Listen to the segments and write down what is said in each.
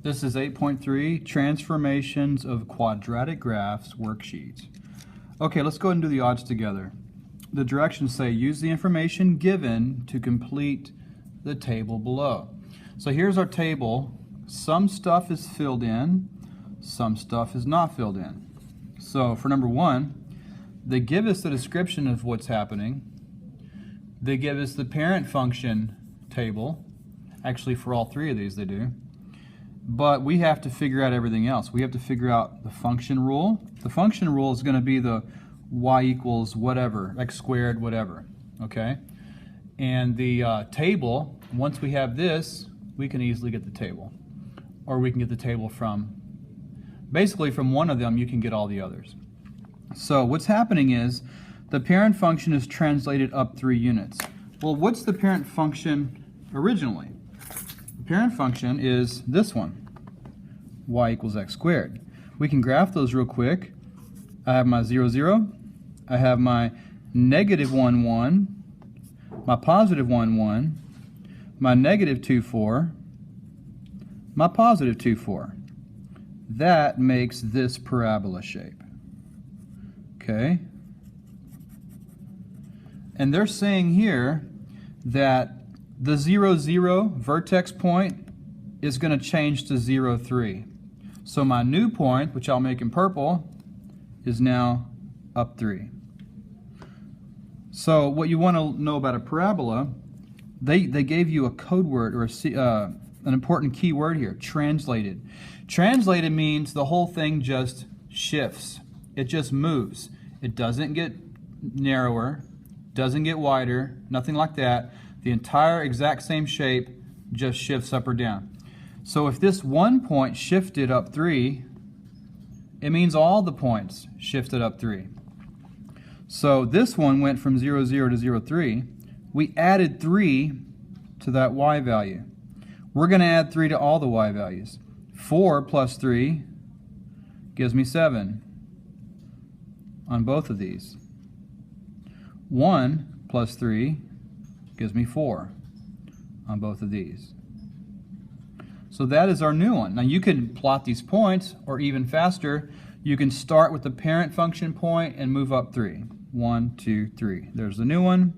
This is 8.3, Transformations of Quadratic Graphs Worksheet. Okay, let's go ahead and do the odds together. The directions say, use the information given to complete the table below. So here's our table. Some stuff is filled in, some stuff is not filled in. So for number one, they give us the description of what's happening. They give us the parent function table. Actually, for all three of these they do. But we have to figure out everything else. We have to figure out the function rule. The function rule is going to be the y equals whatever, x squared, whatever, okay? And the table, once we have this, we can easily get the table. Or we can get the table from, basically from one of them, you can get all the others. So what's happening is, the parent function is translated up 3 units. Well, what's the parent function originally? The parent function is this one, y equals x squared. We can graph those real quick. I have my 0, 0. I have my negative 1, 1. My positive 1, 1. My negative 2, 4. My positive 2, 4. That makes this parabola shape. Okay? And they're saying here that the 0, 0 vertex point is going to change to 0, 3. So my new point, which I'll make in purple, is now up 3. So what you want to know about a parabola, they gave you a code word or an important key word here, translated. Translated means the whole thing just shifts. It just moves. It doesn't get narrower, doesn't get wider, nothing like that. The entire exact same shape just shifts up or down. So if this one point shifted up 3, it means all the points shifted up 3. So this one went from 0, 0 to 0, 3. We added 3 to that y value. We're going to add 3 to all the y values. 4 plus 3 gives me 7 on both of these. 1 plus 3 gives me 4 on both of these. So that is our new one. Now you can plot these points, or even faster, you can start with the parent function point and move up 3. 1, 2, 3. There's the new one.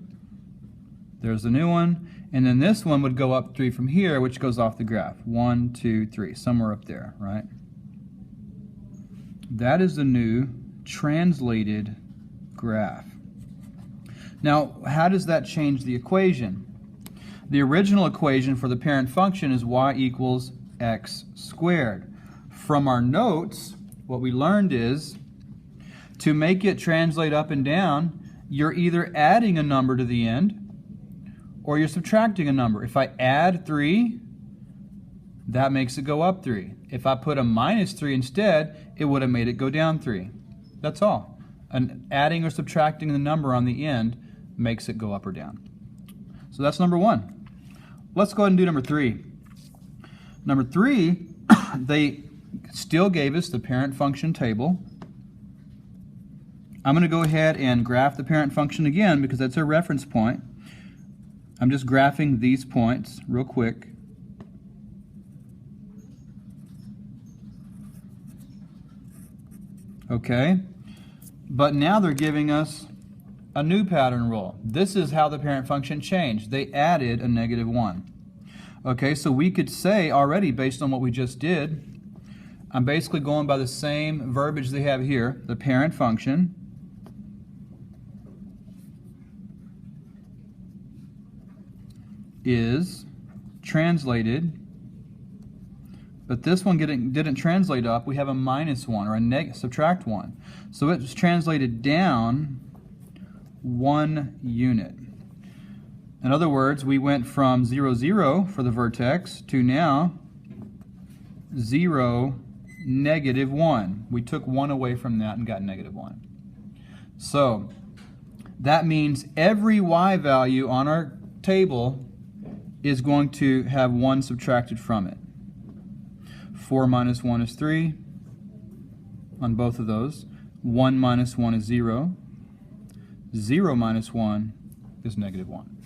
There's the new one. And then this one would go up 3 from here, which goes off the graph. 1, 2, 3. Somewhere up there, right? That is the new translated graph. Now, how does that change the equation? The original equation for the parent function is y equals x squared. From our notes, what we learned is, to make it translate up and down, you're either adding a number to the end, or you're subtracting a number. If I add 3, that makes it go up 3. If I put a minus 3 instead, it would have made it go down 3. That's all. And adding or subtracting the number on the end makes it go up or down. So that's number 1. Let's go ahead and do number 3. Number 3, they still gave us the parent function table. I'm going to go ahead and graph the parent function again because that's a reference point. I'm just graphing these points real quick. Okay, but now they're giving us a new pattern rule. This is how the parent function changed. They added a negative 1. Okay, so we could say already, based on what we just did, I'm basically going by the same verbiage they have here. The parent function is translated, but this one didn't translate up. We have a minus 1 or a subtract 1. So it was translated down 1 unit. In other words, we went from 0, 0 for the vertex to now 0, negative 1. We took 1 away from that and got negative 1. So that means every y value on our table is going to have 1 subtracted from it. 4 minus 1 is 3 on both of those. 1 minus 1 is 0. 0 minus 1 is negative 1.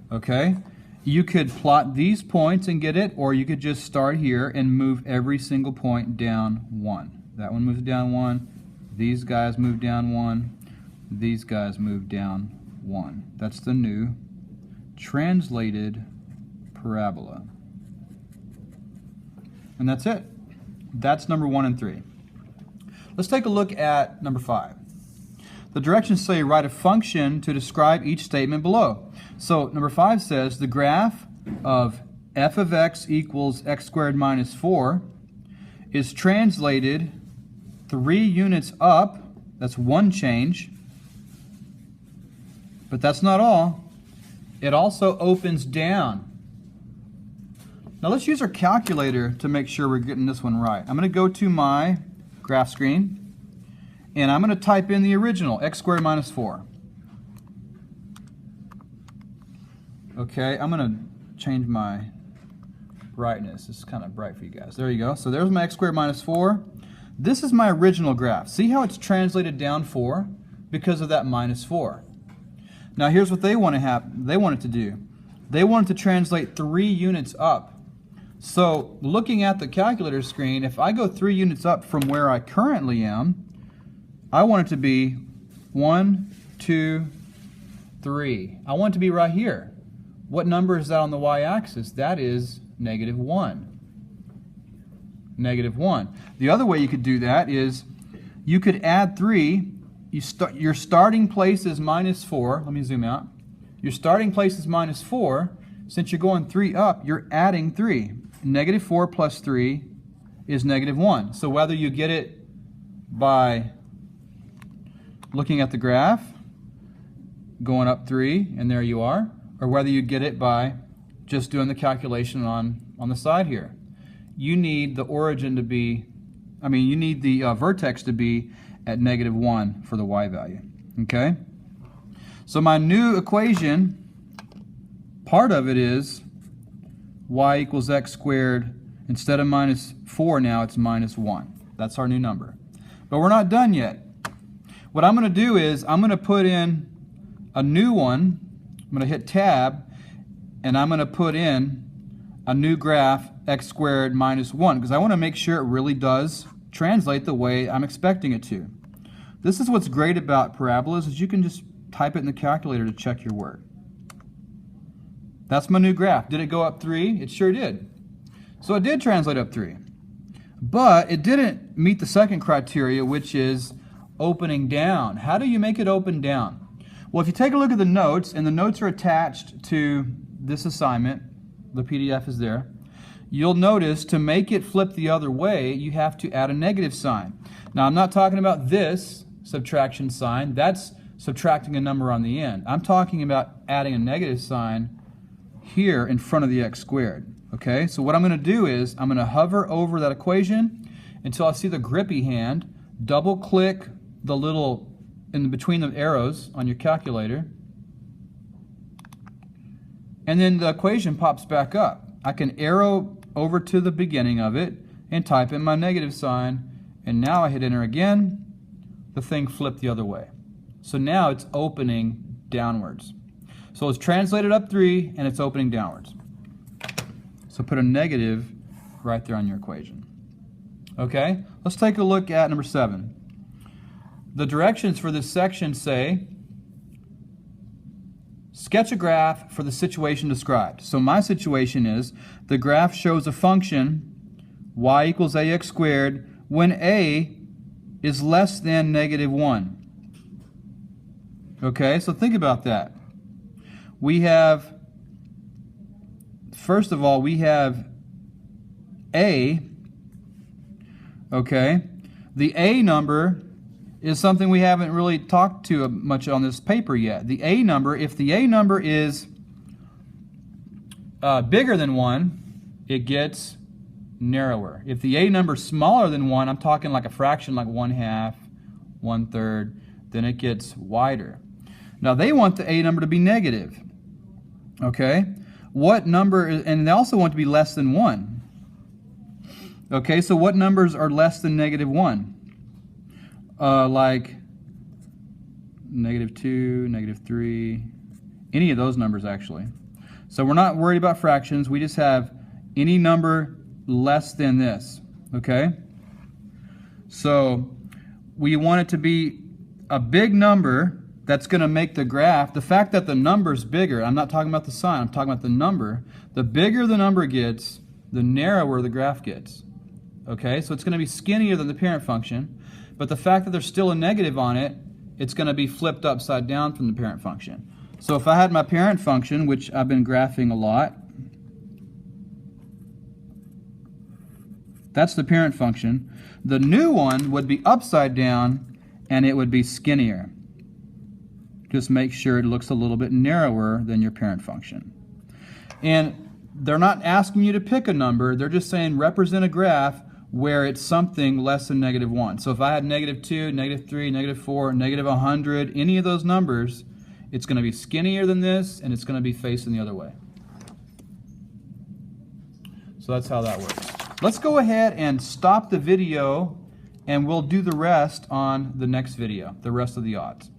Okay? You could plot these points and get it, or you could just start here and move every single point down 1. That one moves down 1. These guys move down 1. These guys move down 1. That's the new translated parabola. And that's it. That's number 1 and 3. Let's take a look at number 5. The directions say write a function to describe each statement below. So number 5 says the graph of f of x equals x squared minus 4 is translated 3 units up. That's one change. But that's not all. It also opens down. Now let's use our calculator to make sure we're getting this one right. I'm going to go to my graph screen and I'm going to type in the original, x squared minus 4. Okay, I'm going to change my brightness. This is kind of bright for you guys. There you go. So there's my x squared minus 4. This is my original graph. See how it's translated down 4? Because of that minus 4. Now here's what they want to have. They want it to do. They want it to translate 3 units up. So looking at the calculator screen, if I go 3 units up from where I currently am, I want it to be 1, 2, 3. I want it to be right here. What number is that on the y-axis? That is negative 1. Negative 1. The other way you could do that is you could add 3. Your starting place is minus 4. Let me zoom out. Your starting place is minus 4. Since you're going 3 up, you're adding 3. Negative 4 plus 3 is negative 1. So whether you get it by looking at the graph, going up 3, and there you are, or whether you get it by just doing the calculation on the side here. You need the origin to be, you need the vertex to be at negative 1 for the y value. Okay? So my new equation, part of it is y equals x squared. Instead of minus 4 now, it's minus 1. That's our new number. But we're not done yet. What I'm going to do is I'm going to put in a new one. I'm going to hit tab, and I'm going to put in a new graph, x squared minus 1, because I want to make sure it really does translate the way I'm expecting it to. This is what's great about parabolas, is you can just type it in the calculator to check your work. That's my new graph. Did it go up 3? It sure did. So it did translate up 3. But it didn't meet the second criteria, which is opening down. How do you make it open down? Well, if you take a look at the notes, and the notes are attached to this assignment, the PDF is there, you'll notice to make it flip the other way, you have to add a negative sign. Now, I'm not talking about this subtraction sign. That's subtracting a number on the end. I'm talking about adding a negative sign here in front of the x squared. Okay, so what I'm going to do is I'm going to hover over that equation until I see the grippy hand, double click the little in between the arrows on your calculator, and then the equation pops back up. I can arrow over to the beginning of it and type in my negative sign, and now I hit enter again, the thing flipped the other way. So now it's opening downwards. So it's translated up 3 and it's opening downwards. So put a negative right there on your equation. Okay, let's take a look at number 7. The directions for this section say, sketch a graph for the situation described. So my situation is, the graph shows a function y equals ax squared when a is less than negative 1. Okay, so think about that. We have, first of all, we have a, okay, the a number is something we haven't really talked to much on this paper yet. The a number, if the a number is bigger than 1, it gets narrower. If the a number is smaller than 1, I'm talking like a fraction, like 1/2, 1/3, then it gets wider. Now they want the a number to be negative. Okay, what number is, and they also want to be less than 1. Okay, so what numbers are less than negative 1? Like negative 2, negative 3, any of those numbers actually. So we're not worried about fractions. We just have any number less than this, okay? So we want it to be a big number that's going to make the graph, the fact that the number's bigger, I'm not talking about the sign, I'm talking about the number. The bigger the number gets, the narrower the graph gets. Okay, so it's going to be skinnier than the parent function, but the fact that there's still a negative on it, it's going to be flipped upside down from the parent function. So if I had my parent function, which I've been graphing a lot, that's the parent function. The new one would be upside down and it would be skinnier. Just make sure it looks a little bit narrower than your parent function. And they're not asking you to pick a number, they're just saying represent a graph where it's something less than -1. So if I had -2, -3, -4, -100, any of those numbers, it's going to be skinnier than this and it's going to be facing the other way. So that's how that works. Let's go ahead and stop the video and we'll do the rest on the next video, the rest of the odds.